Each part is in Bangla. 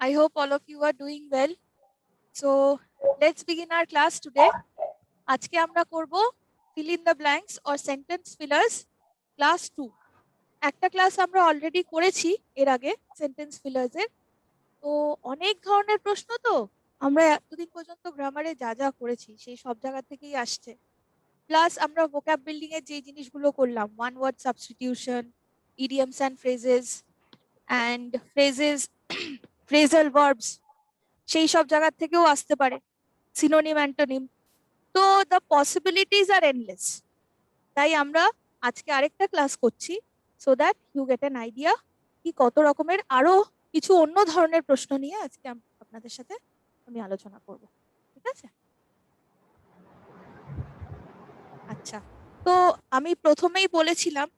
I hope all of you are doing well. So let's begin our class today. আজকে আমরা করব fill in the blanks or sentence fillers class 2. একটা ক্লাস আমরা অলরেডি করেছি এর আগে সেন্টেন্স ফিলার্স এর। তো অনেক ধরনের প্রশ্ন, তো আমরা এতদিন পর্যন্ত গ্রামারে যা যা করেছি সেই সব জায়গা থেকেই আসছে। প্লাস আমরা ভোক্যাব বিল্ডিং এর যে জিনিসগুলো করলাম, one word substitution, idioms and phrases phrasal verbs, সেই সব জায়গা থেকেও আসতে পারে, সিনোনিম অ্যান্টোনিম। তো দ্য পসিবিলিটিস আর এন্ডলেস। তাই আমরা আজকে আরেকটা ক্লাস করছি, so that you get an idea কি কত রকমের আরো কিছু অন্য ধরনের প্রশ্ন নিয়ে আজকে আপনাদের সাথে আমি আলোচনা করব। ঠিক আছে? আচ্ছা, তো আমি প্রথমেই বলেছিলাম,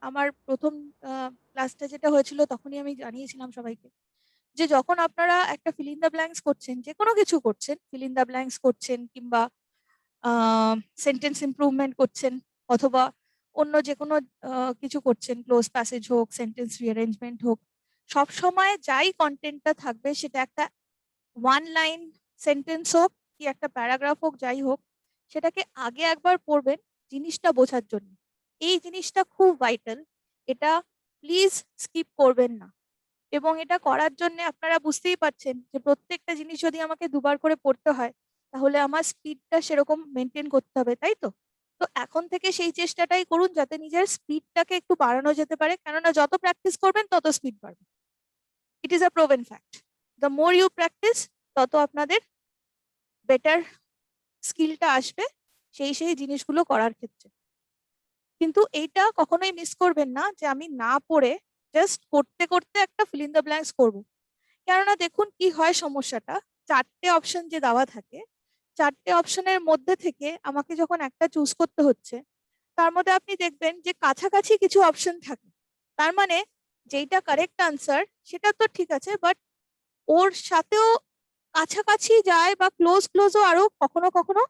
আমার প্রথম ক্লাসটা যেটা হয়েছিল তখনই আমি জানিয়েছিলাম সবাইকে যে যখন আপনারা একটা ফিল ইন দ্য ব্ল্যাঙ্কস করছেন, যে কোনো কিছু করছেন, ফিল ইন দ্য ব্ল্যাঙ্কস করছেন কিংবা সেন্টেন্স ইমপ্রুভমেন্ট করছেন অথবা অন্য যে কোনো কিছু করছেন, ক্লোজ প্যাসেজ হোক, সেন্টেন্স রিঅ্যারেঞ্জমেন্ট হোক, সব সময় যাই কন্টেন্টটা থাকবে সেটা একটা ওয়ান লাইন সেন্টেন্স হোক কি একটা প্যারাগ্রাফ হোক, যাই হোক, সেটাকে আগে একবার পড়বেন জিনিসটা বোঝার জন্য। এই জিনিসটা খুব ভাইটাল, এটা প্লিজ স্কিপ করবেন না। এবং এটা করার জন্য আপনারা বুঝতেই পারছেন যে প্রত্যেকটা জিনিস যদি আমাকে দুবার করে পড়তে হয় তাহলে আমার স্পিডটা সেরকম মেনটেন করতে হবে, তাই তো? তো এখন থেকে সেই চেষ্টাটাই করুন যাতে নিজের স্পিডটাকে একটু বাড়ানো যেতে পারে, কেননা যত প্র্যাকটিস করবেন তত স্পিড বাড়বে। It is a proven fact. The more you practice, তত আপনাদের বেটার স্কিলটা আসবে সেই জিনিসগুলো করার ক্ষেত্রে। কিন্তু এইটা কখনোই মিস করবেন না যে আমি না পড়ে জাস্ট করতে করতে একটা ফিল ইন দ্য ব্ল্যাঙ্কস করবো। কেননা দেখুন কি হয় সমস্যাটা, চারটে অপশন যে দেওয়া থাকে, চারটে অপশনের মধ্যে থেকে আমাকে যখন একটা চুজ করতে হচ্ছে, তার মধ্যে আপনি দেখবেন যে কাছাকাছি কিছু অপশন থাকে। তার মানে যেইটা কারেক্ট আনসার সেটা তো ঠিক আছে, বাট ওর সাথেও কাছাকাছি যায় বা ক্লোজও আরো কখনো কখনো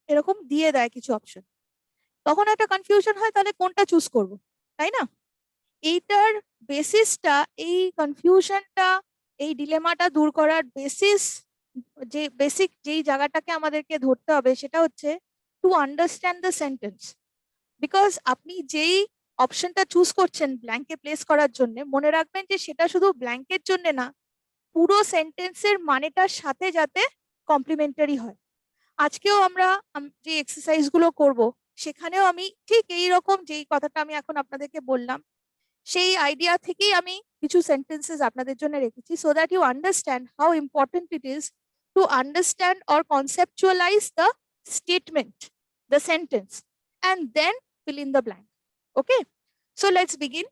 এরকম দিয়ে দেয় কিছু অপশন। তখন একটা কনফিউশন হয়, তাহলে কোনটা চুজ করব, তাই না? এইটার বেসিসটা, এই কনফিউশনটা, এই ডিলেমাটা দূর করার বেসিক যেই জায়গাটাকে আমাদেরকে ধরতে হবে সেটা হচ্ছে to understand the sentence. Because আপনি যেই অপশনটা চুজ করছেন ব্ল্যাঙ্কে প্লেস করার জন্য, মনে রাখবেন যে সেটা শুধু ব্ল্যাঙ্কের জন্য না, পুরো সেন্টেন্সের মানেটার সাথে যাতে কমপ্লিমেন্টারি হয়। আজকেও আমরা যে এক্সারসাইজ গুলো করব, সেখানেও আমি ঠিক এই রকম যেই কথাটা আমি এখন আপনাদেরকে বললাম, সেই আইডিয়া থেকেই আমি কিছু সেন্টেন্সেস আপনাদের জন্য রেখেছি, so that you understand how important it is to understand or conceptualize the statement, the sentence, and then fill in the blank. Okay, so let's begin.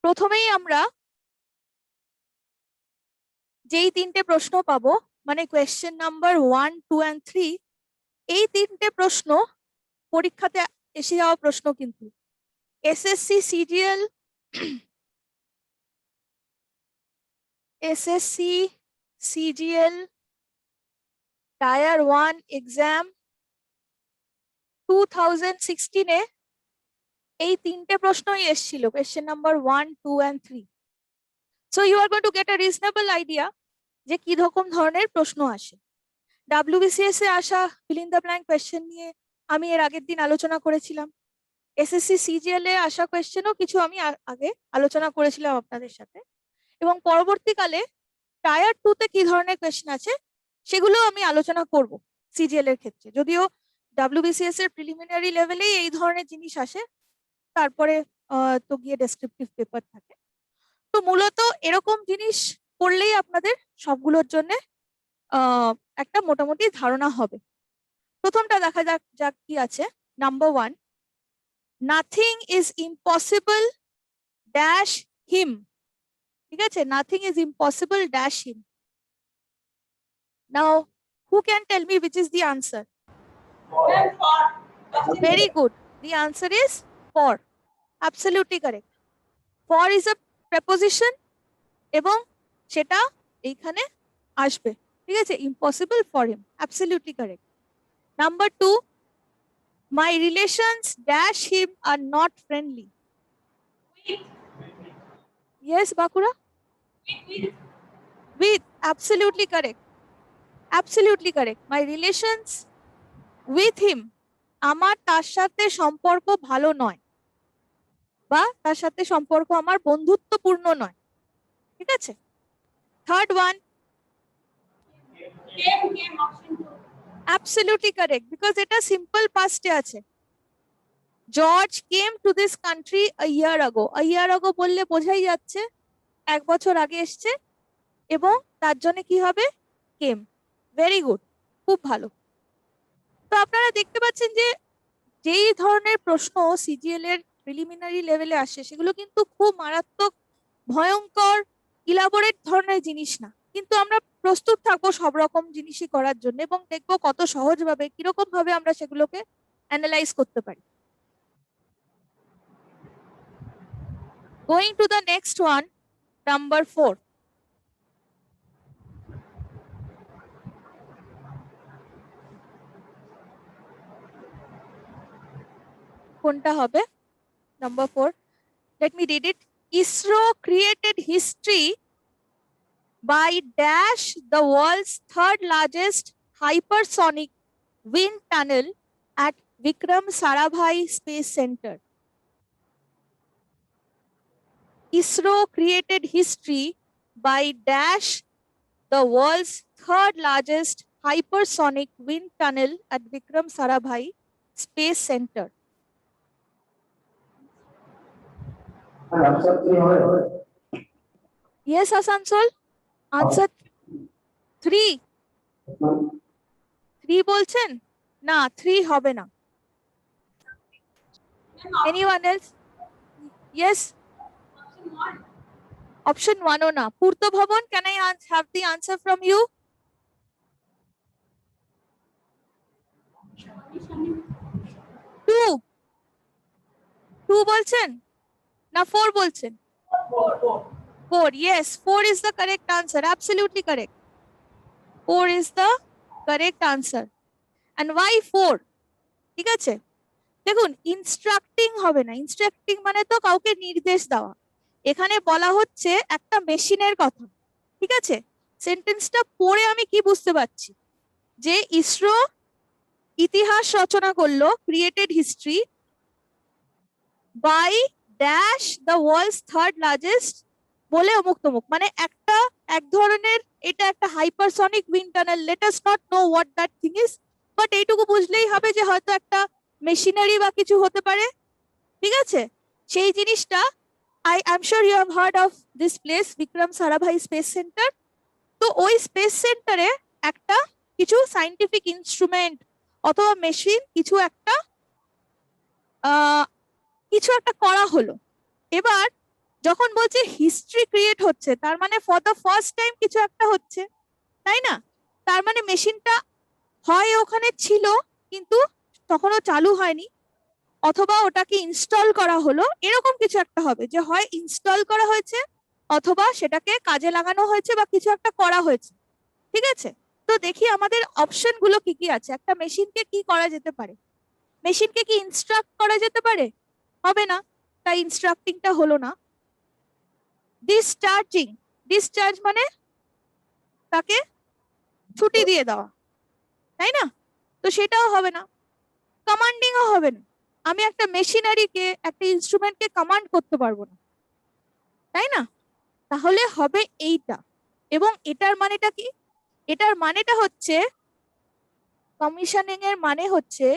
প্রথমেই আমরা যেই তিনটে প্রশ্ন পাবো, মানে কোয়েশ্চেন নাম্বার 1, 2 and 3, এই তিনটে প্রশ্ন পরীক্ষাতে এসে যাওয়া প্রশ্ন। কিন্তু SSC CGL SSC CGL tier 1 exam 2016-এ এই তিনটে প্রশ্নই এসেছিল, question number 1, 2 and 3। So you are going to get a reasonable idea যে কি রকম ধরনের প্রশ্ন আসে। ডাব্লিউবিসিএস এ আসা fill in the blank question নিয়ে আমি এর আগের দিন আলোচনা করেছিলাম। এসএসসি সিজিএল এ আসা কোয়েশ্চেনও কিছু আমি আগে আলোচনা করেছিলাম আপনাদের সাথে। এবং পরবর্তীকালে টায়ার 2-তে কি ধরনের কোয়েশ্চেন আছে সেগুলো আমি আলোচনা করব সিজিএল এর ক্ষেত্রে। যদিও ডাব্লিউবিসিএস এর প্রিলিমিনারি লেভেলেই এই ধরনের জিনিস আসে, তারপরে তো গিয়ে ডেসক্রিপটিভ পেপার থাকে। তো মূলত এরকম জিনিস করলেই আপনাদের সবগুলোর জন্য একটা মোটামুটি ধারণা হবে। প্রথমটা দেখা যাক যাক কি আছে। Number 1, nothing is impossible dash him. ঠিক আছে, nothing is impossible dash him. Now who can tell me which is the answer? Very good. The answer is for. Absolutely correct. For is a preposition এবং সেটা এইখানে আসবে। ঠিক আছে, impossible for him. Absolutely correct. Number 2, my relations dash him are not friendly. Yes, Bakura? with, absolutely correct, absolutely correct. My relations with him, আমার তার সাথে সম্পর্ক ভালো নয়, বা তার সাথে সম্পর্ক আমার বন্ধুত্বপূর্ণ নয়। ঠিক আছে, third one, absolutely correct, because এটা সিম্পল পাস্টে আছে। George came to this country a year ago, a year আগো বললে বোঝাই যাচ্ছে 1 বছর আগে এসছে, এবং তার জন্য কি হবে, কেম। ভেরি গুড, খুব ভালো। তো আপনারা দেখতে পাচ্ছেন যে যেই ধরনের প্রশ্ন সিজিএল এর প্রিলিমিনারি লেভেলে আসে সেগুলো কিন্তু খুব মারাত্মক, ভয়ঙ্কর, ইলাবোরেট ধরনের জিনিস না, কিন্তু আমরা প্রস্তুত থাকবো সব রকম জিনিসই করার জন্য, এবং দেখবো কত সহজভাবে কিরকম ভাবে আমরা সেগুলোকে অ্যানালাইজ করতে পারি। Going to the next one, number 4। কোনটা হবে? Number 4, let me read it. ISRO created history by dash the world's third largest hypersonic wind tunnel at Vikram Sarabhai Space Center. ISRO created history by dash the world's third largest hypersonic wind tunnel at Vikram Sarabhai Space Center. Yes, Asansol. Answer 3. 3 বলছেন না, 3 হবে না। Anyone else? Yes. Option 1 ও না। পূর্ত ভবন, can I have the answer from you? 2. 2 বলছেন না 4 বলছেন? 4. Yes, 4 is the correct answer. Absolutely correct. 4 is the correct answer. And why 4? ঠিক আছে, দেখুন ইনস্ট্রাক্টিং হবে না, ইনস্ট্রাক্টিং মানে তো কাউকে নির্দেশ দেওয়া, এখানে বলা হচ্ছে একটা মেশিনের কথা। ঠিক আছে, সেন্টেন্সটা পড়ে আমি কি বুঝতে পারছি, যে ইসরো ইতিহাস রচনা করলো, created history by dash the world's third largest বলে অমুক তমুক, মানে একটা এক ধরনের, এটা একটা hypersonic wind tunnel, let us not know what that thing is, but এইটুকু বুঝলেই হবে যে হয়তো একটা মেশিনারি বা কিছু হতে পারে। ঠিক আছে, সেই জিনিসটা, I am sure you have heard of this place, Vikram Sarabhai space centre. তো ওই স্পেস সেন্টারে একটা কিছু সাইন্টিফিক ইনস্ট্রুমেন্ট অথবা মেশিন কিছু একটা করা হলো। এবার যখন বলছে হিস্ট্রি ক্রিয়েট হচ্ছে, তার মানে ফর দ্য ফার্স্ট টাইম কিছু একটা হচ্ছে, তাই না? তার মানে মেশিনটা হয় ওখানে ছিল কিন্তু তখনও চালু হয়নি, অথবা ওটাকে ইনস্টল করা হলো, এরকম কিছু একটা হবে, যে হয় ইনস্টল করা হয়েছে অথবা সেটাকে কাজে লাগানো হয়েছে বা কিছু একটা করা হয়েছে। ঠিক আছে, তো দেখি আমাদের অপশন গুলো কি কি আছে। একটা মেশিনকে কি করা যেতে পারে? মেশিনকে কি ইনস্ট্রাক্ট করা যেতে পারে? হবে না, তাই ইনস্ট্রাক্টিংটা হলো না। ডিসচার্জিং, ডিসচার্জ মানে তাকে ছুটি দিয়ে দেওয়া, তাই না? তো সেটাও হবে না। কমান্ডিংও হবে না, আমি একটা মেশিনারিকে, একটা ইনস্ট্রুমেন্টকে কমান্ড করতে পারবো না, তাই না? তাহলে হবে এইটা। এবং এটার মানেটা কি? এটার মানেটা হচ্ছে, কমিশনিং এর মানে হচ্ছে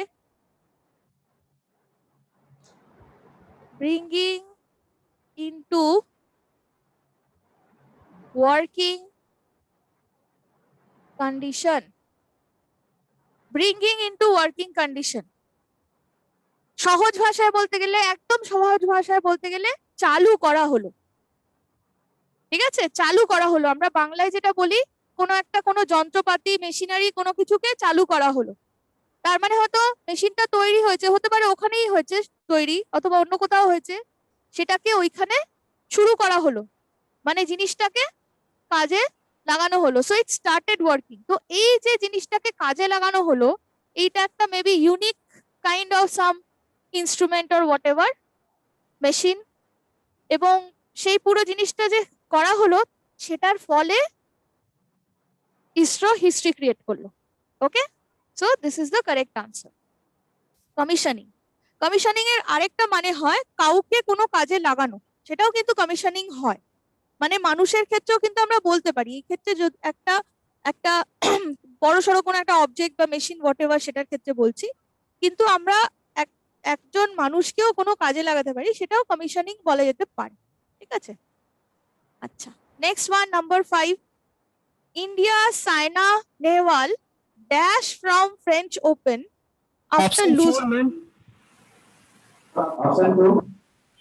bringing into working condition. Bringing into working condition সহজ ভাষায় বলতে গেলে, একদম সহজ ভাষায় বলতে গেলে, চালু করা হলো। ঠিক আছে, চালু করা হলো, আমরা বাংলায় যেটা বলি, কোনো একটা কোনো যন্ত্রপাতি, মেশিনারি, কোনো কিছুকে চালু করা হলো। তার মানে হয়তো মেশিনটা তৈরি হয়েছে, হতে পারে ওখানেই হয়েছে তৈরি, অথবা অন্য কোথাও হয়েছে, সেটাকে ওইখানে শুরু করা হলো, মানে জিনিসটাকে কাজে লাগানো হলো। So it started working. তো এই যে জিনিসটাকে কাজে লাগানো হলো, এইটা একটা maybe unique kind of some instrument or what ever machine, এবং সেই পুরো জিনিসটা যে করা হলো, সেটার ফলে ইসরো হিস্ট্রি ক্রিয়েট করলো। Okay, so this is the correct answer. Commissioning, commissioning এর আরেকটা মানে হয় কাউকে কোনো কাজে লাগানো, সেটাও কিন্তু কমিশনিং হয়। মানে মানুষের ক্ষেত্রেও কিন্তু আমরা বলতে পারি, এই ক্ষেত্রে একটা একটা বড়সড় কোনো একটা অবজেক্ট বা মেশিন হোয়াট এভার সেটার ক্ষেত্রে বলছি, কিন্তু আমরা একজন মানুষকেও কোনো কাজে লাগাতে পারি, সেটাও কমিশনিং বলা যেতে পারে। ঠিক আছে, আচ্ছা next one, number 5, India Saina Nehwal dash from French Open after lose.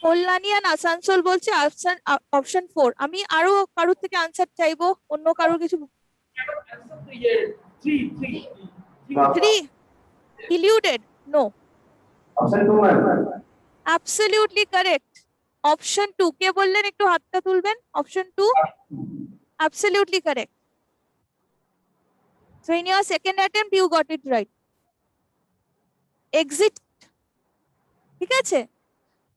Kalyani আর আসানসোল বলছে অপশন 4। আমি আরো কারোর থেকে আনসার চাইবো, অন্য কারোর কিছু। 3 eluded, no, absolutely correct, option 2। কে বললেন একটু হাতটা তুলবেন? Option 2 absolutely correct. So in your second attempt you got it right. Exit, ঠিক আছে,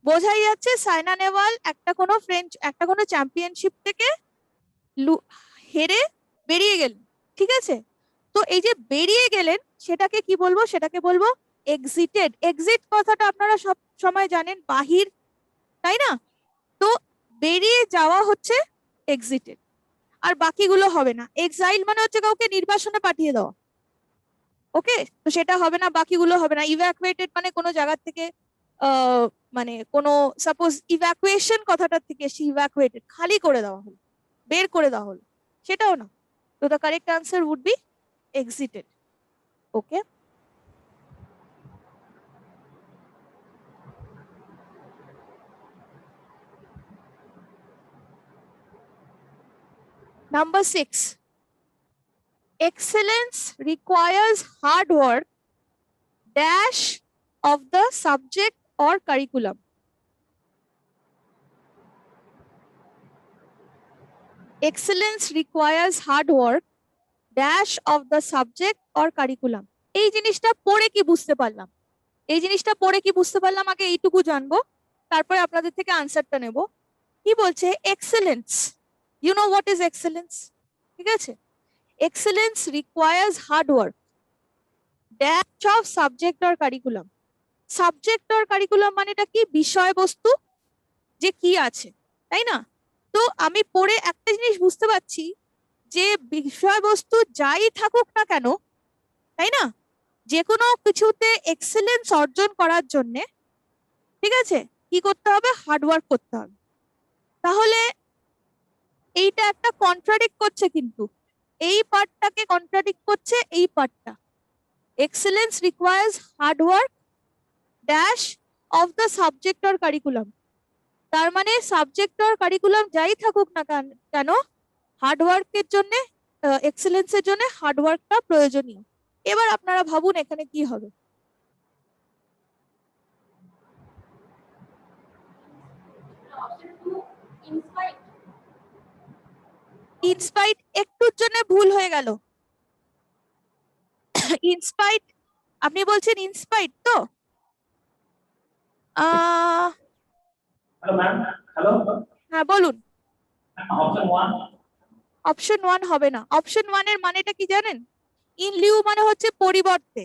বোঝাই যাচ্ছে সাইনা নেহওয়াল একটা কোনো চ্যাম্পিয়নশিপ থেকে হেরে বেরিয়ে গেলেন। ঠিক আছে, তো এই যে বেরিয়ে গেলেন সেটাকে কি বলবো? সেটাকে বলবো এক্সিটেড। এক্সিট কথাটা আপনারা সব সময় জানেন বাহির, তাই না? তো বেরিয়ে যাওয়া হচ্ছে এক্সিটেড, আর বাকিগুলো হবে না। এক্সাইল মানে হচ্ছে কাউকে নির্বাসনে পাঠিয়ে দেওয়া। ওকে, তো সেটা হবে না, বাকিগুলো হবে না। ইভ্যাকুয়েটেড মানে কোনো জায়গা থেকে মানে কোনো সাপোজ ইভ্যাকুয়েশন কথাটার থেকে এসে ইভ্যাকুয়েটেড, খালি করে দেওয়া হলো, বের করে দেওয়া হলো, সেটাও না। তো the correct answer would be exited. Okay. Number 6. Excellence requires hard work dash of the subject or curriculum. Excellence requires hard work dash of the subject or curriculum. এই জিনিসটা পড়ে কি বুঝতে পারলাম? এই জিনিসটা পড়ে কি বুঝতে পারলাম আগে এইটুকু জানবো, তারপরে আপনাদের থেকে আনসারটা নেব। কি বলছে? Excellence, you know what is excellence? ঠিক আছে, excellence requires hard work dash of subject or curriculum. Subject or curriculum মানেটা কি? বিষয়বস্তু যে কি আছে, তাই না? তো আমি পড়ে একটা জিনিস বুঝতে পারছি যে বিষয়বস্তু যাই থাকুক না কেন, তাই না, যে কোনো কিছুতে এক্সেলেন্স অর্জন করার জন্য, ঠিক আছে, কি করতে হবে? হার্ডওয়ার্ক করতে হবে। তাহলে এইটা একটা কন্ট্রাডিক্ট করছে, কিন্তু এই পার্টটাকে কন্ট্রাডিক্ট করছে এই পার্টটা। Excellence requires hard work dash of the subject or curriculum. তার মানে সাবজেক্ট অর কারিকুলাম যাই থাকুক না কেন, হার্ডওয়ার্কের জন্য, এক্সেলেন্সের জন্য হার্ডওয়ার্কটা প্রয়োজনীয়। এবার আপনারা ভাবুন এখানে কি হবে? ইনস্পাইট একটুর জন্য ভুল হয়ে গেল। ইনস্পাইট, আপনি বলছেন ইনস্পাইট তো? হ্যালো ম্যাম, হ্যালো, হ্যাঁ বলুন। অপশন 1। অপশন 1 হবে না। অপশন 1 এর মানেটা কি জানেন? ইন লিউ মানে হচ্ছে পরিবর্তে,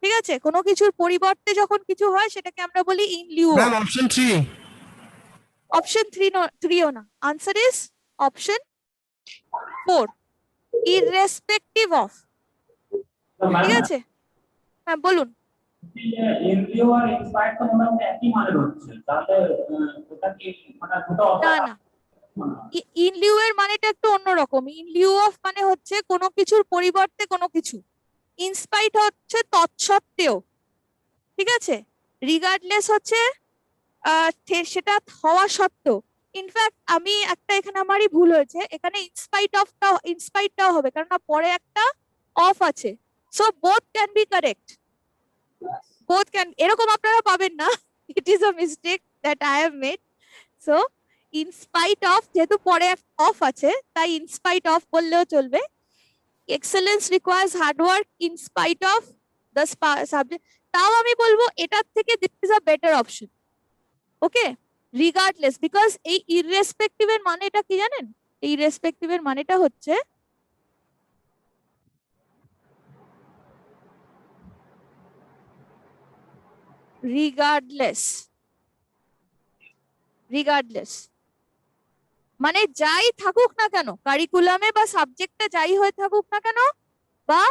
ঠিক আছে, কোনো কিছুর পরিবর্তে যখন কিছু হয় সেটাকে আমরা বলি in Liu. Ma'am option 3। Option 3 ও না, answer is option 4, irrespective of. ঠিক আছে, হ্যাঁ বলুন। এনজিও আর ইন্সপায়ার তো মোটামুটি একই মানের হচ্ছে, তাহলে ওটা কি মানে দুটো না না, ইন লিউ এর মানেটা একটু অন্যরকম। ইন লিউ অফ মানে হচ্ছে কোনো কিছুর পরিবর্তে কোনো কিছু, ইনস্পাইট হচ্ছে তৎসত্ত্বেও, ঠিক আছে, রিগার্ডলেস হচ্ছে সেটা হওয়া সত্ত্বেও। ইনফ্যাক্ট আমি একটা, এখানে আমারই ভুল হয়েছে, এখানে ইনস্পাইটটাও হবে, কারণ পরে একটা অফ আছে। So both can be correct, both can, এরকম আপনারা পাবেন না। It is a mistake that I have made. So in spite of, যেহেতু পরে অফ আছে তাই ইনস্পাইট অফ বললেও চলবে। Excellence requires hard work in spite of the subject. তাও আমি বলবো এটার থেকে this is a better option. Okay, regardless, because এই ইররেসপেক্টিভ এর মানেটা কি জানেন? এই ইররেসপেক্টিভ এর মানেটা হচ্ছে রিগার্ডলেস, রিগার্ডলেস মানে যাই থাকুক না কেন, কারিকুলামে বা সাবজেক্টে যাই হয়ে থাকুক না কেন, বা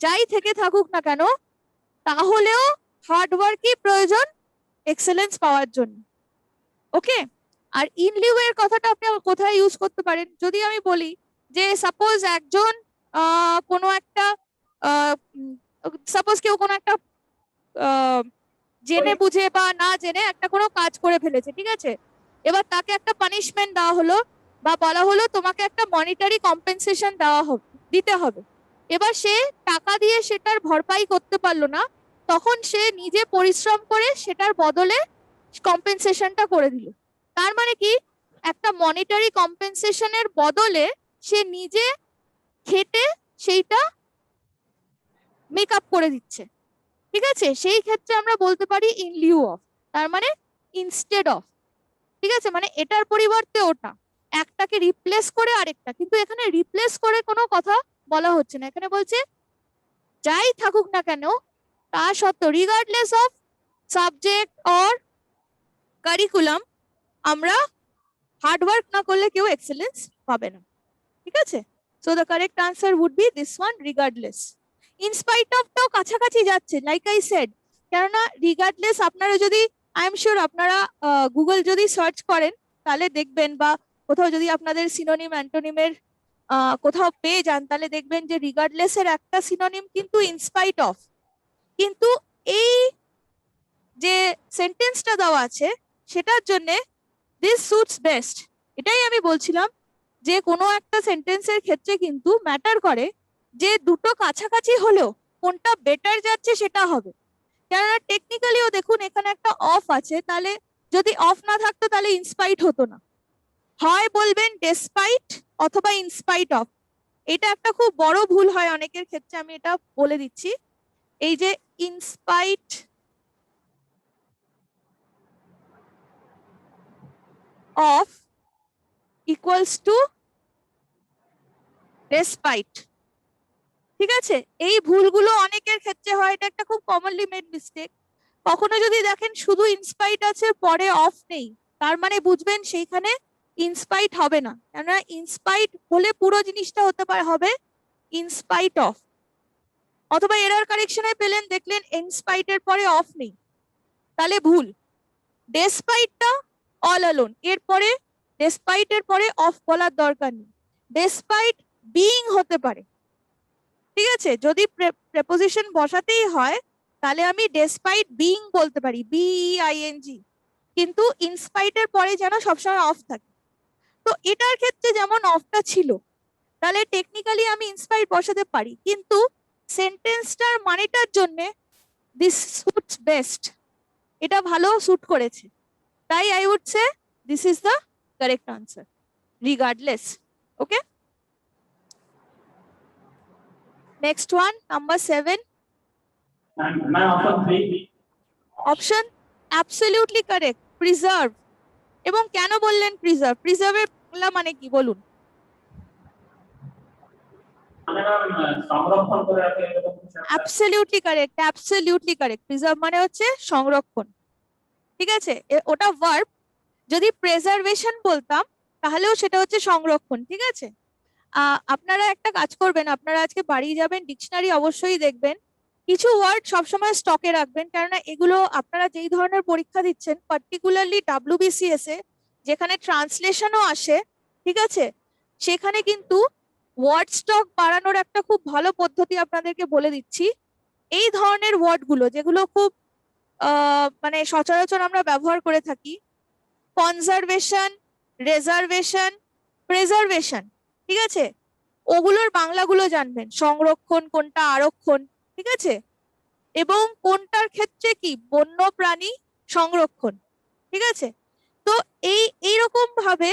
যাই থেকে থাকুক না কেন, তাহলেও হার্ডওয়ার্কই প্রয়োজন এক্সেলেন্স পাওয়ার জন্য। ওকে, আর ইন লিউ এর কথাটা আপনি কোথায় ইউজ করতে পারেন? যদি আমি বলি যে সাপোজ একজন কোনো একটা সাপোজ কেউ কোনো একটা জেনে বুঝে বা না জেনে একটা কোনো কাজ করে ফেলেছে, ঠিক আছে, এবার তাকে একটা পানিশমেন্ট দেওয়া হলো বা বলা হলো তোমাকে একটা মনিটারি কম্পেনসেশন দেওয়া হবে, দিতে হবে। এবার সে টাকা দিয়ে সেটার ভরপাই করতে পারলো না, তখন সে নিজে পরিশ্রম করে সেটার বদলে কম্পেনসেশনটা করে দিল। তার মানে কি, একটা মনিটারি কম্পেনসেশনের বদলে সে নিজে খেটে সেইটা মেক আপ করে দিচ্ছে, ঠিক আছে। সেই ক্ষেত্রে আমরা বলতে পারি ইন লিউ অফ, তার মানে ইনস্টেড অফ, ঠিক আছে, মানে এটার পরিবর্তে ওটা, একটাকে রিপ্লেস করে আরেকটা। কিন্তু এখানে রিপ্লেস করে কোনো কথা বলা হচ্ছে না, এখানে বলছে যাই থাকুক না কেন তা সত্ত্বেও, regardless of subject or curriculum, আমরা হার্ডওয়ার্ক না করলে কেউ এক্সেলেন্স পাবে না, ঠিক আছে। So the correct answer would be this one, regardless. In spite of টাও কাছাকাছি যাচ্ছে, লাইক আই সেড, কেননা রিগার্ডলেস আপনারা যদি, আই এম শিওর আপনারা গুগল যদি সার্চ করেন তাহলে দেখবেন, বা কোথাও যদি আপনাদের সিনোনিম অ্যান্টোনিমের কোথাও পেয়ে যান তাহলে দেখবেন যে রিগার্ডলেস এর একটা সিনোনিম কিন্তু ইনস্পাইট অফ। কিন্তু এই যে সেন্টেন্সটা দেওয়া আছে সেটার জন্য দিস সুটস বেস্ট, এটাই আমি বলছিলাম যে কোনো একটা সেন্টেন্সের ক্ষেত্রে কিন্তু ম্যাটার করে যে দুটো কাছাকাছি হলেও কোনটা বেটার যাচ্ছে সেটা হবে। কেননা টেকনিক্যালিও দেখুন এখানে একটা অফ আছে, তাহলে যদি অফ না থাকতো তাহলে ইনস্পাইট হতো না, হয় বলবেন ডেসপাইট অথবা ইনস্পাইট অফ। এটা একটা খুব বড় ভুল হয় অনেকের ক্ষেত্রে, আমি এটা বলে দিচ্ছি। এই যে in spite of equals to despite, ঠিক আছে, এই ভুলগুলো অনেকের ক্ষেত্রে হয়, এটা একটা খুব কমনলি মেড মিস্টেক। কখনো যদি দেখেন শুধু ইনস্পাইট আছে পরে অফ নেই, তার মানে বুঝবেন সেইখানে ইনস্পাইট হবে না, কেননা ইনস্পাইট হলে পুরো জিনিসটা হতে পারে, হবে ইনস্পাইট অফ। অথবা এরার কারেকশনে পেলেন, দেখলেন ইনস্পাইট এর পরে অফ নেই, তাহলে ভুল। ডেসপাইটটা অল অ্যালোন, এরপরে ডেসপাইট এর পরে অফ বলার দরকার নেই, ডেসপাইট বিইং হতে পারে, ঠিক আছে। যদি প্রেপোজিশন বসাতেই হয় তাহলে আমি ডেসপাইট বিইং বলতে পারি, বিইআইএনজি, কিন্তু ইনস্পাইট এর পরে যেন সবসময় অফ থাকে। তো এটার ক্ষেত্রে যেমন অফটা ছিল, তাহলে টেকনিক্যালি আমি ইনস্পাইট বসাতে পারি, কিন্তু সেন্টেন্সটার মানেটার জন্য দিস সুটস বেস্ট, এটা ভালো স্যুট করেছে, তাই I would say this is the correct answer, regardless. Okay, next one, number 7, And my option 3. Option absolutely correct, preserve. এবং কেন বললেন প্রিজার্ভ? প্রিজার্ভের বাংলা মানে কি বলুন? মানে ম্যাম সংরক্ষণ করে রাখে এরকম কিছু একটা। Absolutely correct, absolutely correct. Preserve মানে হচ্ছে সংরক্ষণ, ঠিক আছে, ওটা ভার্ব। যদি প্রেজার্ভেশন বলতাম তাহলেও সেটা হচ্ছে সংরক্ষণ, ঠিক আছে। আপনারা একটা কাজ করবেন, আপনারা আজকে বাড়ি যাবেন, ডিকশনারি অবশ্যই দেখবেন, কিছু ওয়ার্ড সবসময় স্টকে রাখবেন, কেননা এগুলো আপনারা যেই ধরনের পরীক্ষা দিচ্ছেন, পার্টিকুলারলি ডাব্লিউবিসিএস এ যেখানে ট্রান্সলেশনও আসে, ঠিক আছে, সেখানে কিন্তু ওয়ার্ড স্টক বাড়ানোর একটা খুব ভালো পদ্ধতি আপনাদেরকে বলে দিচ্ছি। এই ধরনের ওয়ার্ডগুলো যেগুলো খুব মানে সচরাচর আমরা ব্যবহার করে থাকি, কনজারভেশন, রেজার্ভেশন, প্রেজার্ভেশন, ঠিক আছে, ওগুলোর বাংলাগুলো জানবেন, সংরক্ষণ কোনটা, আরক্ষণ, ঠিক আছে, এবং কোনটার ক্ষেত্রে কি বন্য প্রাণী সংরক্ষণ, ঠিক আছে। তো এইরকম ভাবে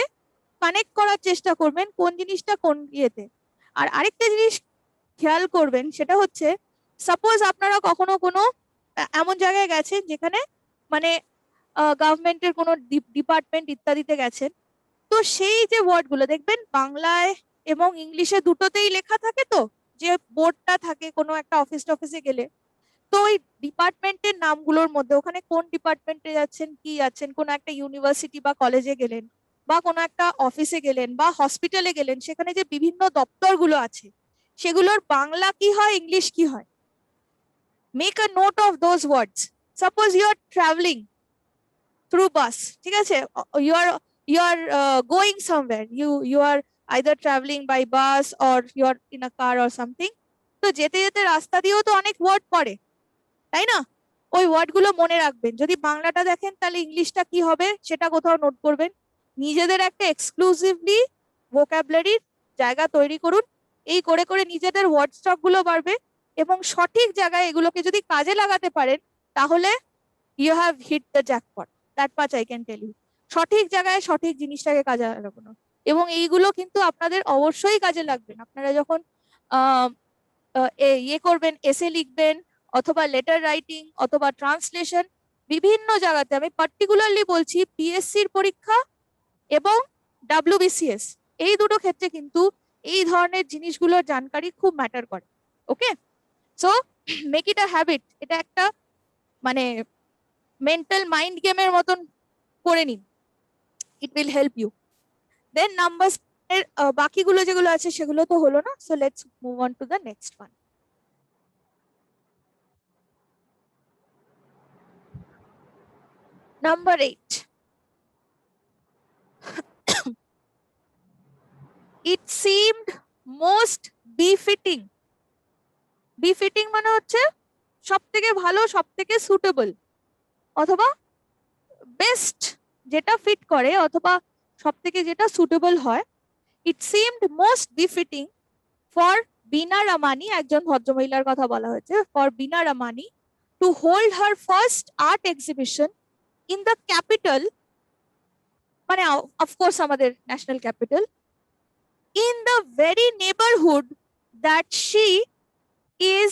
কানেক্ট করার চেষ্টা করবেন কোন জিনিসটা কোন ইয়েতে। আর আরেকটা জিনিস খেয়াল করবেন, সেটা হচ্ছে সাপোজ আপনারা কখনো কোনো এমন জায়গায় গেছেন যেখানে মানে গভর্নমেন্টের কোনো ডিপার্টমেন্ট ইত্যাদিতে গেছেন, তো সেই যে ওয়ার্ডগুলো দেখবেন বাংলায় এবং ইংলিশে দুটোতেই লেখা থাকে, তো যে বোর্ডটা থাকে কোনো একটা অফিসে গেলে, তো ওই ডিপার্টমেন্টের নামগুলোর মধ্যে ওখানে কোন ডিপার্টমেন্টে যাচ্ছেন, কি যাচ্ছেন, কোন একটা ইউনিভার্সিটি বা কলেজে গেলেন বা কোনো একটা অফিসে গেলেন বা হসপিটালে গেলেন, সেখানে যে বিভিন্ন দপ্তরগুলো আছে সেগুলোর বাংলা কি হয়, ইংলিশ কি হয়, make a note of those words. Suppose you are travelling through bus, ঠিক আছে, you are going somewhere, you are either traveling by bus or you are in a car or something. তো যেতে যেতে রাস্তা দিয়েও তো অনেক ওয়ার্ড পড়ে, তাই না? ওই ওয়ার্ড গুলো মনে রাখবেন। যদি বাংলাটা দেখেন তাহলে ইংলিশটা কি হবে সেটা কোথাও নোট করবেন। নিজেদের একটা এক্সক্লুসিভলি ভোকাবুলারির জায়গা তৈরি করুন। এই করে করে নিজেদের ওয়ার্ড স্টক গুলো বাড়বে এবং সঠিক জায়গায় এগুলোকে যদি কাজে লাগাতে পারেন তাহলে you have hit the jackpot, that much I can tell you. সঠিক জায়গায় সঠিক জিনিসটাকে কাজে লাগানো, এবং এইগুলো কিন্তু আপনাদের অবশ্যই কাজে লাগবে। আপনারা যখন আহ ইয়ে করবেন, এসে লিখবেন অথবা লেটার রাইটিং অথবা ট্রান্সলেশন, বিভিন্ন জায়গাতে, আমি পার্টিকুলারলি বলছি পিএসসির পরীক্ষা এবং ডাব্লিউবিসিএস, এই দুটো ক্ষেত্রে কিন্তু এই ধরনের জিনিসগুলোর জানকারি খুব ম্যাটার করে। Okay, so make it a habit. এটা একটা মানে মেন্টাল মাইন্ড গেমের মতন করে নিন, it will help you. Then numbers এর বাকিগুলো যেগুলো আছে সেগুলো তো হলো না, so let's move on to the next one. Number 8. It seemed most befitting. Befitting মানে হচ্ছে সব থেকে ভালো, সব থেকে সুটেবল অথবা বেস্ট, যেটা ফিট করে অথবা সব থেকে যেটা সুটেবল হয়। It seemed most befitting for Beena Ramani, একজন ভদ্রমহিলার কথা বলা হয়েছে, for Beena Ramani to hold her first art exhibition in the capital, মানে অফকোর্স আমাদের national capital, in the very neighborhood that she is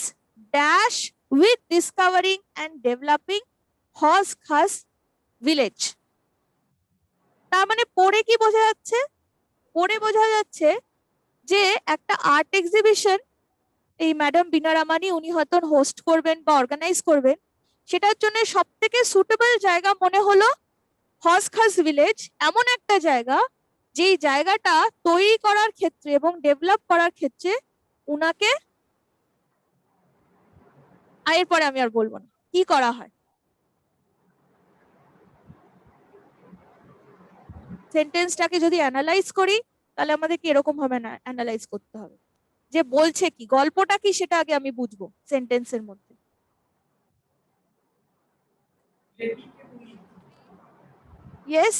dash with discovering and developing Hos Khas village. তার মানে পড়ে কি বোঝা যাচ্ছে? পড়ে বোঝা যাচ্ছে যে একটা আর্ট এক্সিবিশন এই ম্যাডাম বিনা রামানি উনি হয়তো হোস্ট করবেন বা অর্গানাইজ করবেন, সেটার জন্য সব থেকে সুটেবল জায়গা মনে হলো হস খাস ভিলেজ, এমন একটা জায়গা যেই জায়গাটা তৈরি করার ক্ষেত্রে এবং ডেভেলপ করার ক্ষেত্রে উনাকে, এরপরে আমি আর বলবো না কি করা হয়। সেন্টেন্সটাকে যদি অ্যানালাইজ করি তাহলে আমাদেরকে এরকম ভাবে না অ্যানালাইজ করতে হবে, যে বলছে কি, গল্পটা কি সেটা আগে আমি বুঝবো সেন্টেন্সের মধ্যে। Yes,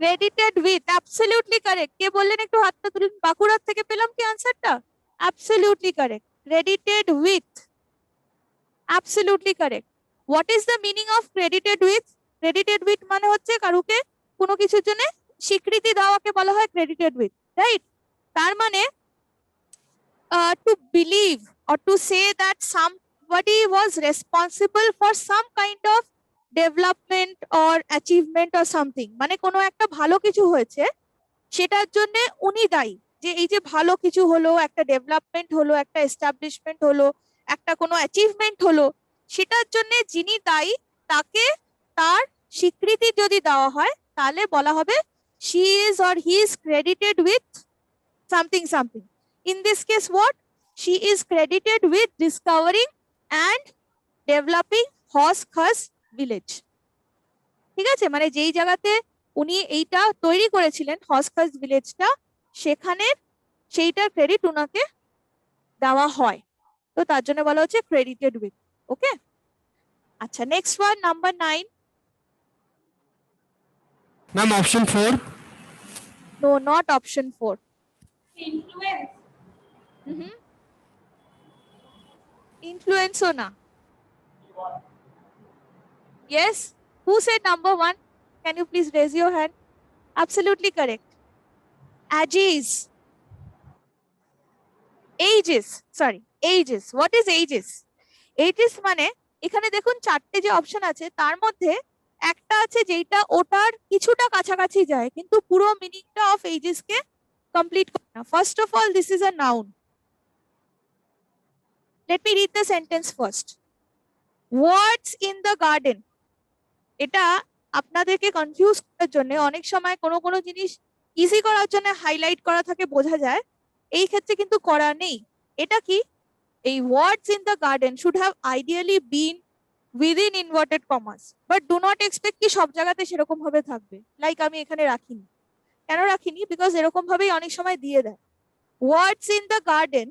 credited with, absolutely correct. কে বললেন একটু হাতটা তুলুন, বাঁকুড়ার থেকে পেলাম কি আনসারটা? Absolutely correct, credited with, absolutely correct. What is the meaning of credited with? Credited with মানে হচ্ছে কারুকে কোনো কিছুর জন্য স্বীকৃতি দেওয়াকে বলা হয় ক্রেডিটেড উইথ, রাইট? তার মানে to believe or to say that somebody was responsible for some kind of development or achievement or something, মানে কোনো একটা ভালো কিছু হয়েছে সেটার জন্য উনি দায়ী, যে এই যে ভালো কিছু হলো, একটা ডেভেলপমেন্ট হলো, একটা এস্টাবলিশমেন্ট হলো, একটা কোনো অ্যাচিভমেন্ট হলো, সেটার জন্য যিনি দায়ী তাকে তার স্বীকৃতি যদি দেওয়া হয় তাহলে বলা হবে she is or he is credited with something something. In this case what? She is credited with discovering and developing Hos Khas village. ঠিক আছে, মানে যেই জায়গাতে উনি এইটা তৈরি করেছিলেন হস খাস ভিলেজটা, সেখানে সেইটার ক্রেডিট উনাকে দেওয়া হয়, তো তার জন্য বলা হচ্ছে ক্রেডিটেড উইথ। ওকে, আচ্ছা next one, number 9। Ma'am option 4। No, not option 4। Influence. ইনফ্লুয়েন্সও না। Yes, who said number 1? Can you please raise your hand? Absolutely correct. Ages. Ages, sorry, ages. What is ages? Ages মানে এখানে দেখুন চারটে যে অপশন আছে তার মধ্যে একটা আছে যেটা ওটার কিছুটা কাছাকাছি যায় কিন্তু পুরো মিনিংটা অফ এজেস কে কমপ্লিট করি না। First of all this is a noun. Let me read the sentence first. Words in the garden, এটা আপনাদেরকে কনফিউজ করার জন্য, অনেক সময় কোনো কোনো জিনিস ইজি করার জন্য হাইলাইট করা থাকে, বোঝা যায়, এই ক্ষেত্রে কিন্তু করা নেই। এটা কি, এই words in the garden should have ideally been within inverted commas, but do not expect কি সব জায়গাতে সেরকম ভাবে থাকবে। লাইক আমি এখানে রাখিনি, কেন রাখিনি, বিকজ এরকম ভাবেই অনেক সময় দিয়ে দেয়। Words in the garden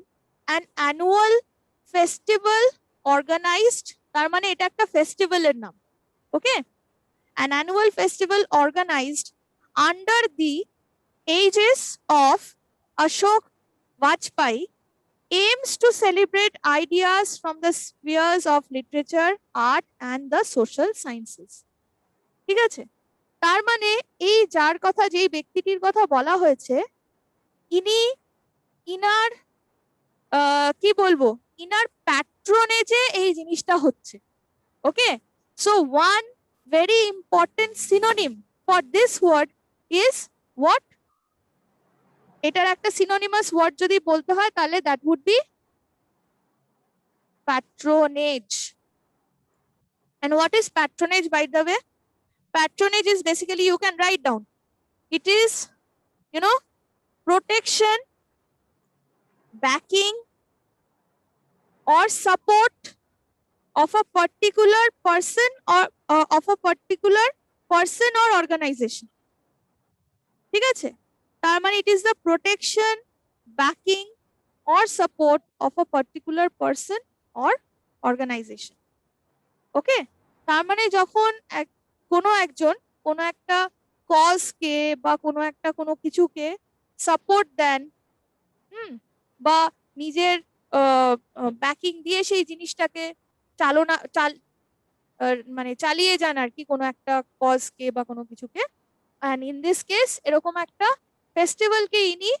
an annual festival organised, তার মানে এটা একটা ফেস্টিভ্যালের নাম। ওকে, an annual festival organized under the aegis of Ashok Vajpayee aims to celebrate ideas from the spheres of literature, art and the social sciences. ঠিক আছে, তার মানে এই যার কথা, যেই ব্যক্তিটির কথা বলা হয়েছে, ইনি ইনার কি বলবো, ইনার প্যাট্রোনেজে এই জিনিসটা হচ্ছে। Okay, so one very important synonym for this word is what? এটার একটা synonymous word যদি বলতে হয় তাহলে that would be patronage. And what is patronage, by the way? Patronage is basically, you can write down, it is, you know, protection, backing or support of a particular person or of a particular person or organization. ঠিক আছে, তার মানে it is the protection, backing or support of a particular person or organization. ওকে, তার মানে যখন কোনো একজন কোনো একটা কজকে বা কোনো কিছুকে সাপোর্ট দেন, বা নিজের ব্যাকিং দিয়ে সেই জিনিসটাকে মানে চালিয়ে যান আর কি, কোনো একটা কজকে বা কোনো কিছুকে, and in this case এরকম একটা ফেস্টিভ্যালকে ইনি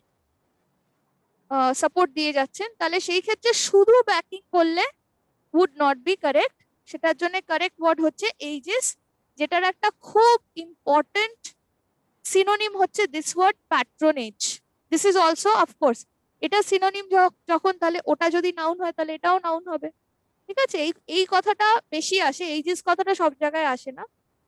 সাপোর্ট দিয়ে যাচ্ছেন, তাহলে সেই ক্ষেত্রে শুধু ব্যাকিং করলে would not be correct। সেটার জন্য কারেক্ট ওয়ার্ড হচ্ছে aegis, যেটার একটা খুব ইম্পর্টেন্ট সিনোনিম হচ্ছে this word patronage. This is also of course, এটা সিনোনিম যখন, তাহলে ওটা যদি নাউন হয় তাহলে এটাও নাউন হবে। ঠিক আছে, এই কথাটা বেশি আসে, aegis কথাটা সব জায়গায় আসে না।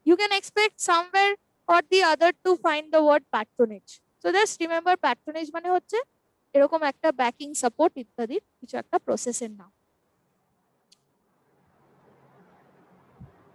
You can expect somewhere or the other to find the word patronage. So just remember patronage মানে হচ্ছে এরকম একটা ব্যাকিং, সাপোর্ট ইত্যাদি কিছু একটা প্রসেসের নাম।